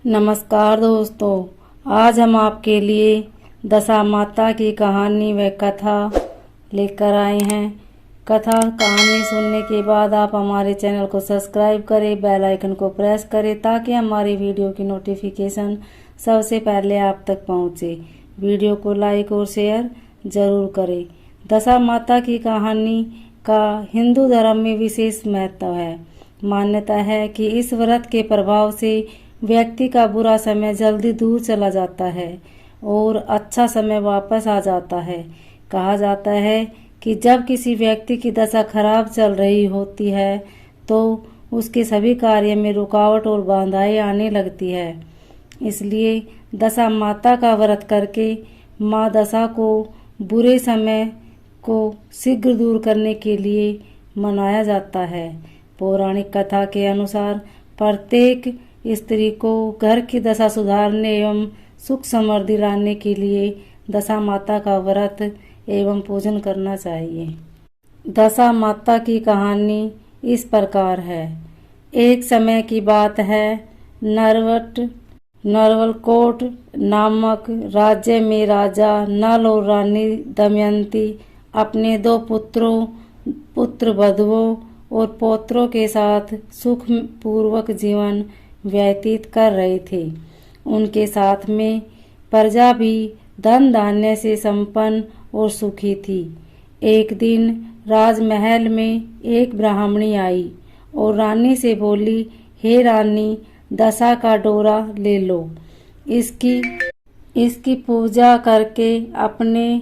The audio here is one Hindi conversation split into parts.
नमस्कार दोस्तों, आज हम आपके लिए दशा माता की कहानी व कथा लेकर आए हैं। कथा कहानी सुनने के बाद आप हमारे चैनल को सब्सक्राइब करें, बेल आइकन को प्रेस करें ताकि हमारी वीडियो की नोटिफिकेशन सबसे पहले आप तक पहुंचे। वीडियो को लाइक और शेयर जरूर करें। दशा माता की कहानी का हिंदू धर्म में विशेष महत्व है। मान्यता है कि इस व्रत के प्रभाव से व्यक्ति का बुरा समय जल्दी दूर चला जाता है और अच्छा समय वापस आ जाता है। कहा जाता है कि जब किसी व्यक्ति की दशा खराब चल रही होती है तो उसके सभी कार्य में रुकावट और बाधाएं आने लगती है। इसलिए दशा माता का व्रत करके माँ दशा को बुरे समय को शीघ्र दूर करने के लिए मनाया जाता है। पौराणिक कथा के अनुसार प्रत्येक स्त्री को घर की दशा सुधारने एवं सुख समृद्धि लाने के लिए दशा माता का व्रत एवं पूजन करना चाहिए। दशा माता की कहानी इस प्रकार है। एक समय की बात है, नरवलकोट नामक राज्य में राजा नल और रानी दमयंती अपने 2 पुत्र वधुओं और पौत्रों के साथ सुख पूर्वक जीवन व्यतीत कर रहे थे। उनके साथ में प्रजा भी धन धान्य से संपन्न और सुखी थी। एक दिन राजमहल में एक ब्राह्मणी आई और रानी से बोली, हे रानी, दशा का डोरा ले लो। इसकी पूजा करके अपने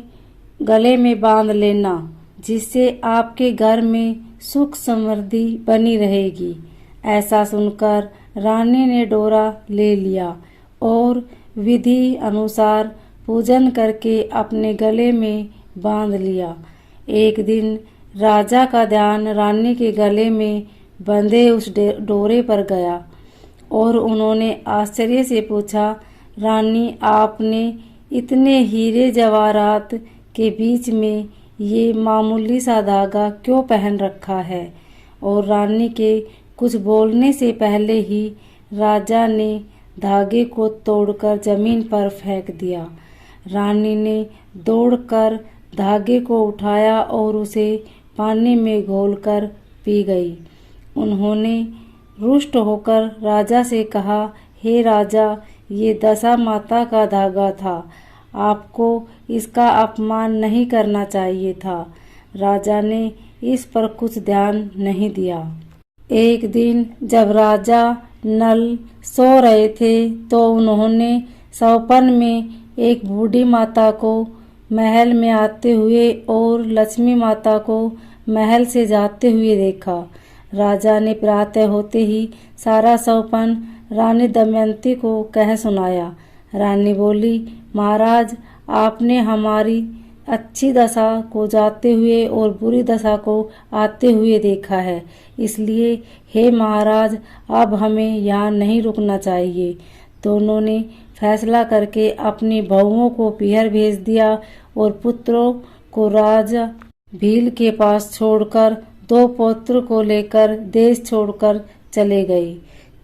गले में बांध लेना, जिससे आपके घर में सुख समृद्धि बनी रहेगी। ऐसा सुनकर रानी ने डोरा ले लिया और विधि अनुसार पूजन करके अपने गले में बांध लिया। एक दिन राजा का ध्यान रानी के गले में बंधे उस डोरे पर गया और उन्होंने आश्चर्य से पूछा, रानी, आपने इतने हीरे जवाहरात के बीच में ये मामूली सा धागा क्यों पहन रखा है? और रानी के कुछ बोलने से पहले ही राजा ने धागे को तोड़कर जमीन पर फेंक दिया। रानी ने दौड़कर धागे को उठाया और उसे पानी में घोलकर पी गई। उन्होंने रुष्ट होकर राजा से कहा, हे राजा, ये दशा माता का धागा था, आपको इसका अपमान नहीं करना चाहिए था। राजा ने इस पर कुछ ध्यान नहीं दिया। एक दिन जब राजा नल सो रहे थे तो उन्होंने सपन में एक बूढ़ी माता को महल में आते हुए और लक्ष्मी माता को महल से जाते हुए देखा। राजा ने प्रातः होते ही सारा सपन रानी दमयंती को कह सुनाया। रानी बोली, महाराज, आपने हमारी अच्छी दशा को जाते हुए और बुरी दशा को आते हुए देखा है, इसलिए हे महाराज, अब हमें यहाँ नहीं रुकना चाहिए। दोनों ने फैसला करके अपनी बहुओं को पीहर भेज दिया और पुत्रों को राजा भील के पास छोड़कर 2 पौत्र को लेकर देश छोड़कर चले गए।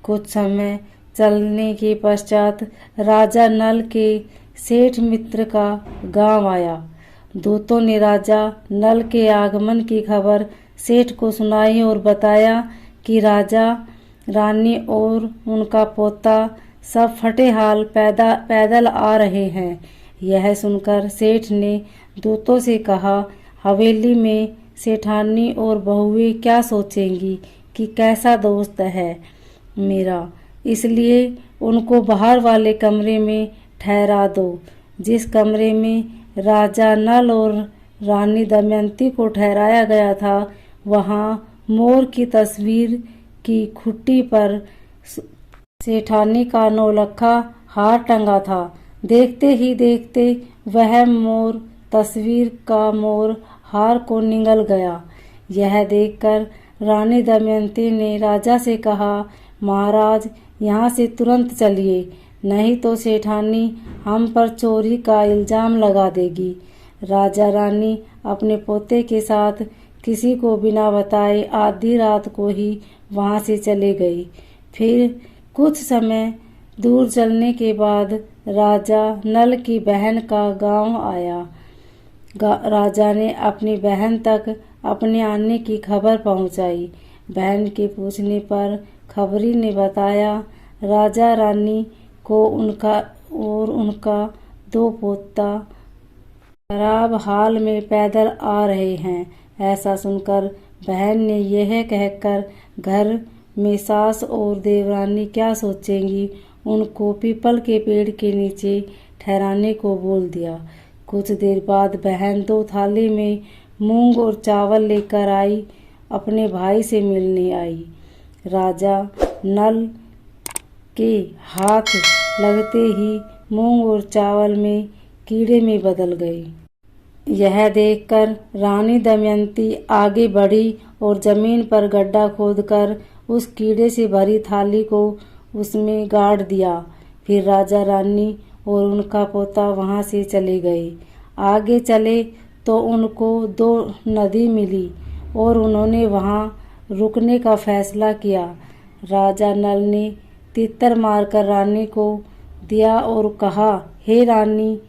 कुछ समय चलने के पश्चात राजा नल के सेठ मित्र का गांव आया। दूतों ने राजा नल के आगमन की खबर सेठ को सुनाई और बताया कि राजा, रानी और उनका पोता सब फटे हाल पैदल आ रहे हैं। यह सुनकर सेठ ने दूतों से कहा, हवेली में सेठानी और बहुएं क्या सोचेंगी कि कैसा दोस्त है मेरा, इसलिए उनको बाहर वाले कमरे में ठहरा दो। जिस कमरे में राजा नल और रानी दमयंती को ठहराया गया था, वहाँ मोर की तस्वीर की खुट्टी पर सेठानी का नौलखा हार टंगा था। देखते ही देखते वह मोर तस्वीर का मोर हार को निगल गया। यह देखकर रानी दमयंती ने राजा से कहा, महाराज, यहाँ से तुरंत चलिए, नहीं तो सेठानी हम पर चोरी का इल्जाम लगा देगी। राजा रानी अपने पोते के साथ किसी को बिना बताए आधी रात को ही वहाँ से चले गई। फिर कुछ समय दूर चलने के बाद राजा नल की बहन का गांव आया। राजा ने अपनी बहन तक अपने आने की खबर पहुंचाई। बहन के पूछने पर खबरी ने बताया राजा रानी को उनका 2 पोता खराब हाल में पैदल आ रहे हैं। ऐसा सुनकर बहन ने यह कहकर घर में सास और देवरानी क्या सोचेंगी, उनको पीपल के पेड़ के नीचे ठहराने को बोल दिया। कुछ देर बाद बहन 2 थाली में मूंग और चावल लेकर आई, अपने भाई से मिलने आई। राजा नल के हाथ लगते ही मूंग और चावल में कीड़े में बदल गई। यह देखकर रानी दमयंती आगे बढ़ी और जमीन पर गड्ढा खोदकर उस कीड़े से भरी थाली को उसमें गाड़ दिया। फिर राजा रानी और उनका पोता वहां से चले गए। आगे चले तो उनको 2 नदी मिली और उन्होंने वहां रुकने का फैसला किया। राजा नल ने तीतर मारकर रानी को दिया और कहा, हे रानी,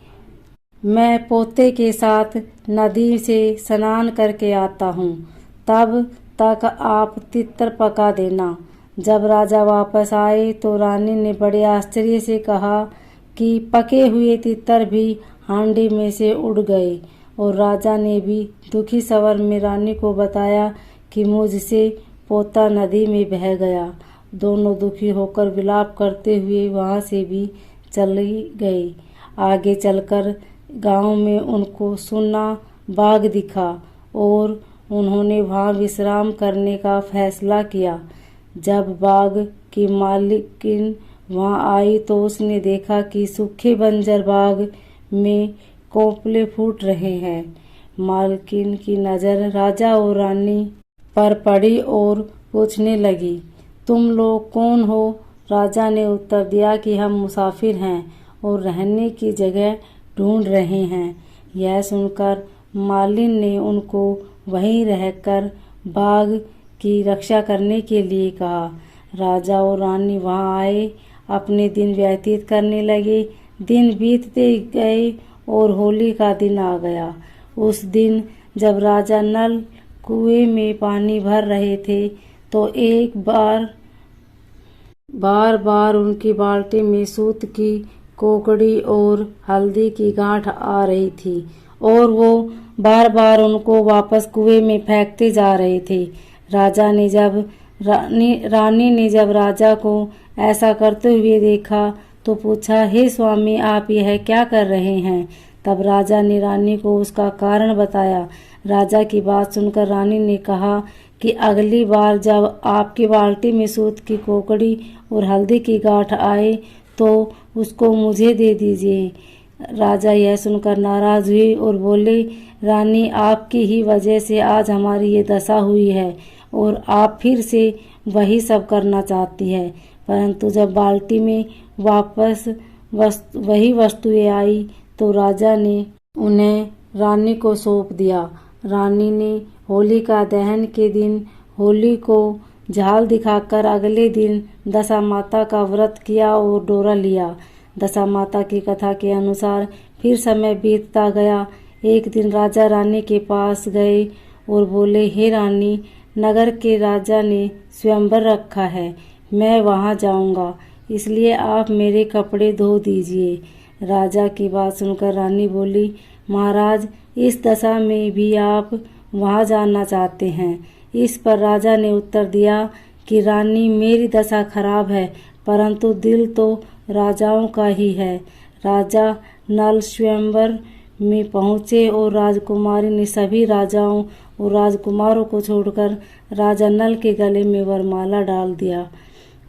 मैं पोते के साथ नदी से स्नान करके आता हूँ, तब तक आप तीतर पका देना। जब राजा वापस आए तो रानी ने बड़े आश्चर्य से कहा कि पके हुए तीतर भी हांडी में से उड़ गए। और राजा ने भी दुखी स्वर में रानी को बताया कि मुझसे पोता नदी में बह गया। दोनों दुखी होकर विलाप करते हुए वहां से भी चली गई। आगे चलकर गांव में उनको सुन्ना बाग दिखा और उन्होंने वहां विश्राम करने का फैसला किया। जब बाग की मालकिन वहां आई तो उसने देखा कि सूखे बंजर बाग में कोपले फूट रहे हैं। मालकिन की नज़र राजा और रानी पर पड़ी और पूछने लगी, तुम लोग कौन हो? राजा ने उत्तर दिया कि हम मुसाफिर हैं और रहने की जगह ढूंढ रहे हैं। यह सुनकर मालिन ने उनको वहीं रहकर बाग की रक्षा करने के लिए कहा। राजा और रानी वहां आए, अपने दिन व्यतीत करने लगे। दिन बीतते गए और होली का दिन आ गया। उस दिन जब राजा नल कुएं में पानी भर रहे थे तो एक बार उनकी बाल्टी में सूत की कोकड़ी और हल्दी की गांठ आ रही थी और वो बार उनको वापस कुएं में फेंकते जा रहे थे। रानी ने जब राजा को ऐसा करते हुए देखा तो पूछा, हे स्वामी, आप यह क्या कर रहे हैं? तब राजा ने रानी को उसका कारण बताया। राजा की बात सुनकर रानी ने कहा कि अगली बार जब आपकी बाल्टी में सूत की कोकड़ी और हल्दी की गांठ आए तो उसको मुझे दे दीजिए। राजा यह सुनकर नाराज हुए और बोले, रानी, आपकी ही वजह से आज हमारी ये दशा हुई है और आप फिर से वही सब करना चाहती है। परंतु जब बाल्टी में वापस वही वस्तुएं आई तो राजा ने उन्हें रानी को सौंप दिया। रानी ने होलिका दहन के दिन होली को झाल दिखाकर अगले दिन दशा माता का व्रत किया और डोरा लिया। दशा माता की कथा के अनुसार फिर समय बीतता गया। एक दिन राजा रानी के पास गए और बोले, हे रानी, नगर के राजा ने स्वयंवर रखा है, मैं वहां जाऊंगा, इसलिए आप मेरे कपड़े धो दीजिए। राजा की बात सुनकर रानी बोली, महाराज, इस दशा में भी आप वहां जाना चाहते हैं? इस पर राजा ने उत्तर दिया कि रानी, मेरी दशा खराब है परंतु दिल तो राजाओं का ही है। राजा नल स्वयंवर में पहुंचे और राजकुमारी ने सभी राजाओं और राजकुमारों को छोड़कर राजा नल के गले में वरमाला डाल दिया।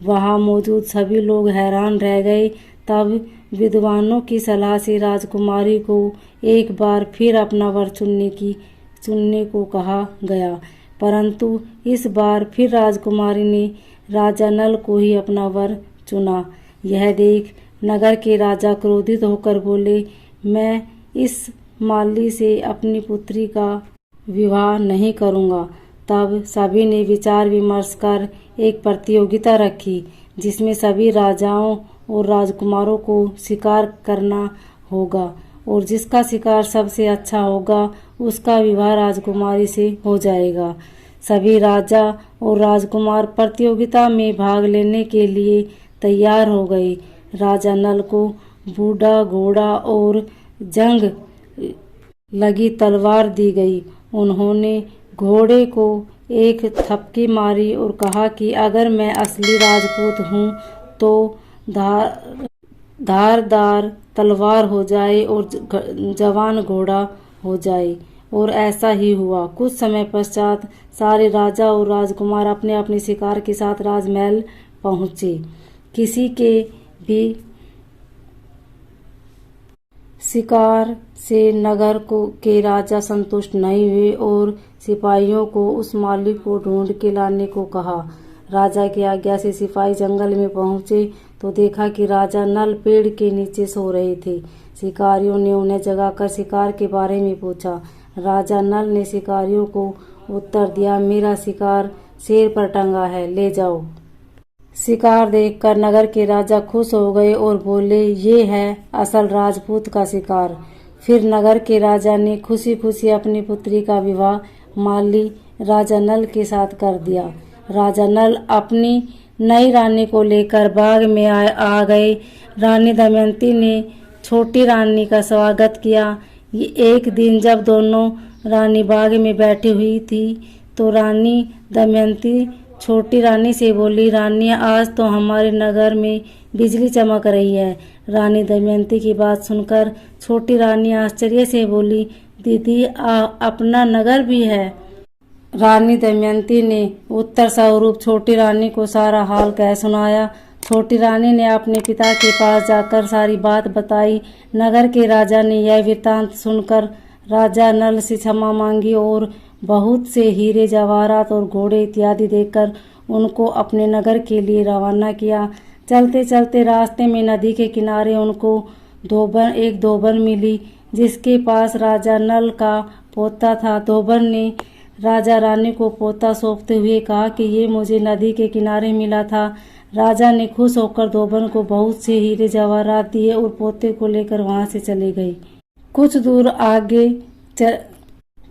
वहां मौजूद सभी लोग हैरान रह गए। तब विद्वानों की सलाह से राजकुमारी को एक बार फिर अपना वर चुनने को कहा गया, परंतु इस बार फिर राजकुमारी ने राजा नल को ही अपना वर चुना। यह देख नगर के राजा क्रोधित होकर बोले, मैं इस माली से अपनी पुत्री का विवाह नहीं करूंगा। तब सभी ने विचार विमर्श कर एक प्रतियोगिता रखी जिसमें सभी राजाओं और राजकुमारों को शिकार करना होगा और जिसका शिकार सबसे अच्छा होगा उसका विवाह राजकुमारी से हो जाएगा। सभी राजा और राजकुमार प्रतियोगिता में भाग लेने के लिए तैयार हो गए। राजा नल को बूढ़ा घोड़ा और जंग लगी तलवार दी गई। उन्होंने घोड़े को एक थपकी मारी और कहा कि अगर मैं असली राजपूत हूँ तो धारदार तलवार हो जाए और जवान घोड़ा हो जाए। और ऐसा ही हुआ। कुछ समय पश्चात सारे राजा और राजकुमार अपने अपने शिकार के साथ राजमहल पहुँचे। किसी के भी शिकार से नगर के राजा संतुष्ट नहीं हुए और सिपाहियों को उस मालिक को ढूंढ के लाने को कहा। राजा की आज्ञा से सिपाही जंगल में पहुंचे तो देखा कि राजा नल पेड़ के नीचे सो रहे थे। शिकारियों ने उन्हें जगाकर शिकार के बारे में पूछा। राजा नल ने शिकारियों को उत्तर दिया, मेरा शिकार शेर पर टंगा है, ले जाओ। शिकार देखकर नगर के राजा खुश हो गए और बोले, ये है असल राजपूत का शिकार। फिर नगर के राजा ने खुशी खुशी अपनी पुत्री का विवाह माली राजा नल के साथ कर दिया। राजा नल अपनी नई रानी को लेकर बाग में आ गए। रानी दमयंती ने छोटी रानी का स्वागत किया। एक दिन जब दोनों रानी बाग में बैठी हुई थी तो रानी दमयंती छोटी रानी से बोली, रानी आज तो हमारे नगर में बिजली चमक रही है। रानी दमयंती की बात सुनकर छोटी रानी आश्चर्य से बोली, दीदी अपना नगर भी है। रानी दमयंती ने उत्तर स्वरूप छोटी रानी को सारा हाल कह सुनाया। छोटी रानी ने अपने पिता के पास जाकर सारी बात बताई। नगर के राजा ने यह वृत्तांत सुनकर राजा नल से क्षमा मांगी और बहुत से हीरे जवाहरात और घोड़े इत्यादि देकर उनको अपने नगर के लिए रवाना किया। चलते चलते रास्ते में नदी के किनारे उनको एक धोबन मिली जिसके पास राजा नल का पोता था। धोबन ने राजा रानी को पोता सौंपते हुए कहा कि ये मुझे नदी के किनारे मिला था। राजा ने खुश होकर धोबन को बहुत से हीरे जवाहरात दिए और पोते को लेकर वहां से चले गए। कुछ दूर आगे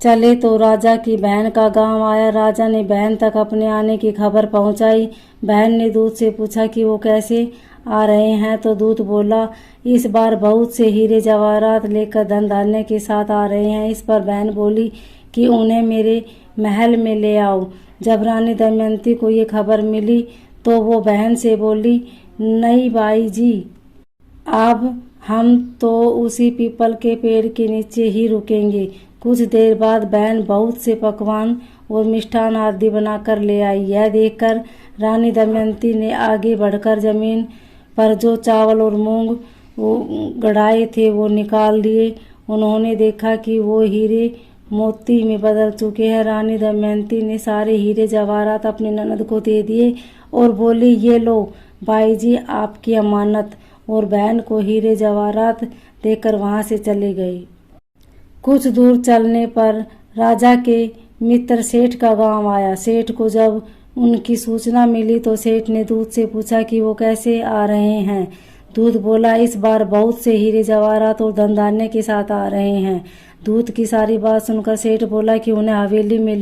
चले तो राजा की बहन का गांव आया। राजा ने बहन तक अपने आने की खबर पहुंचाई। बहन ने दूत से पूछा कि वो कैसे आ रहे हैं तो दूत बोला, इस बार बहुत से हीरे जवाहरात लेकर धन धान्य के साथ आ रहे हैं। इस पर बहन बोली कि उन्हें मेरे महल में ले आओ। जब रानी दमयंती को ये खबर मिली तो वो बहन से बोली, नहीं बाई जी, अब हम तो उसी पीपल के पेड़ के नीचे ही रुकेंगे। कुछ देर बाद बहन बहुत से पकवान और मिष्ठान आदि बनाकर ले आई। यह देखकर रानी दमयंती ने आगे बढ़कर जमीन पर जो चावल और मूंग गड़ाए थे वो निकाल दिए। उन्होंने देखा कि वो हीरे मोती में बदल चुके हैं। रानी दमयंती ने सारे हीरे जवाहरात अपनी ननद को दे दिए और बोली, ये लो बाई जी आपकी अमानत। और बहन को हीरे जवाहरात देकर वहां से चले गई। कुछ दूर चलने पर राजा के मित्र सेठ का गांव आया। सेठ को जब उनकी सूचना मिली तो सेठ ने दूत से पूछा कि वो कैसे आ रहे हैं। दूत बोला, इस बार बहुत से हीरे जवाहरात और धन धान्य के साथ आ रहे हैं। दूत की सारी बात सुनकर सेठ बोला कि उन्हें हवेली में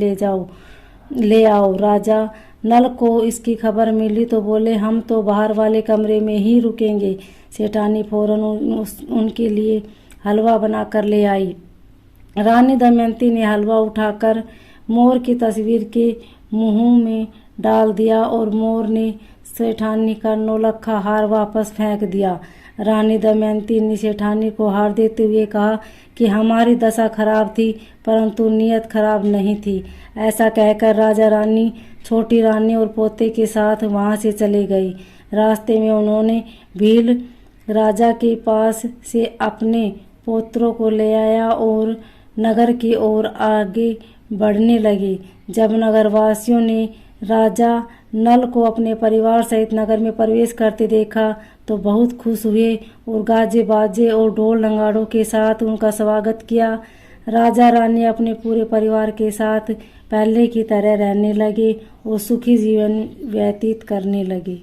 ले आओ। राजा नल को इसकी खबर मिली तो बोले, हम तो बाहर वाले कमरे में ही रुकेंगे। सेठानी फौरन उनके लिए हलवा बनाकर ले आई। रानी दमयंती ने हलवा उठाकर मोर की तस्वीर के मुंह में डाल दिया और मोर ने सेठानी का नौलखा हार वापस फेंक दिया। रानी दमयंती ने सेठानी को हार देते हुए कहा कि हमारी दशा खराब थी परंतु नीयत खराब नहीं थी। ऐसा कहकर राजा रानी छोटी रानी और पोते के साथ वहां से चले गए। रास्ते में उन्होंने भील राजा के पास से अपने पोत्रों को ले आया और नगर की ओर आगे बढ़ने लगे। जब नगरवासियों ने राजा नल को अपने परिवार सहित नगर में प्रवेश करते देखा तो बहुत खुश हुए और गाजे बाजे और ढोल नगाड़ों के साथ उनका स्वागत किया। राजा रानी अपने पूरे परिवार के साथ पहले की तरह रहने लगे और सुखी जीवन व्यतीत करने लगे।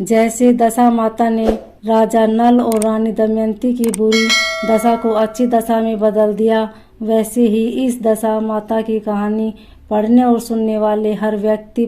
जैसे दशा माता ने राजा नल और रानी दमयंती की बुरी दशा को अच्छी दशा में बदल दिया, वैसे ही इस दशा माता की कहानी पढ़ने और सुनने वाले हर व्यक्ति